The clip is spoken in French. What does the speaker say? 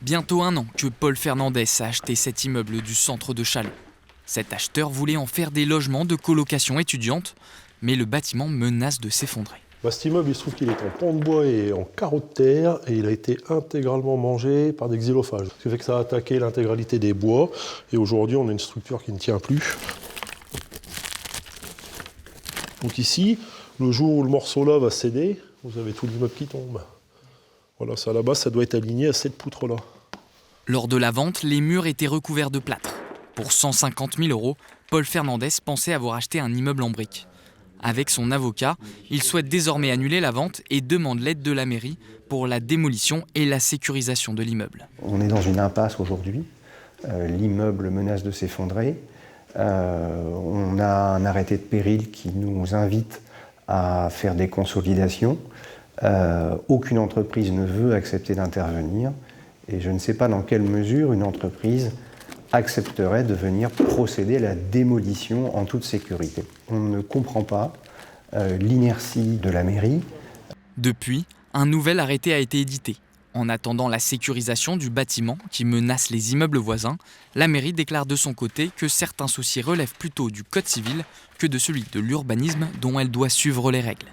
Bientôt 1 an que Paul Fernandez a acheté cet immeuble du centre de Châlons. Cet acheteur voulait en faire des logements de colocation étudiante, mais le bâtiment menace de s'effondrer. Cet immeuble, il se trouve qu'il est en pan de bois et en carreaux de terre et il a été intégralement mangé par des xylophages. Ce qui fait que ça a attaqué l'intégralité des bois et aujourd'hui on a une structure qui ne tient plus. Donc ici, le jour où le morceau là va céder, vous avez tout l'immeuble qui tombe. Voilà, ça à la base, ça doit être aligné à cette poutre-là. Lors de la vente, les murs étaient recouverts de plâtre. Pour 150 000 €, Paul Fernandez pensait avoir acheté un immeuble en briques. Avec son avocat, il souhaite désormais annuler la vente et demande l'aide de la mairie pour la démolition et la sécurisation de l'immeuble. On est dans une impasse aujourd'hui. L'immeuble menace de s'effondrer. On a un arrêté de péril qui nous invite à faire des consolidations. Aucune entreprise ne veut accepter d'intervenir et je ne sais pas dans quelle mesure une entreprise accepterait de venir procéder à la démolition en toute sécurité. On ne comprend pas l'inertie de la mairie. Depuis, un nouvel arrêté a été édité. En attendant la sécurisation du bâtiment qui menace les immeubles voisins, la mairie déclare de son côté que certains soucis relèvent plutôt du code civil que de celui de l'urbanisme dont elle doit suivre les règles.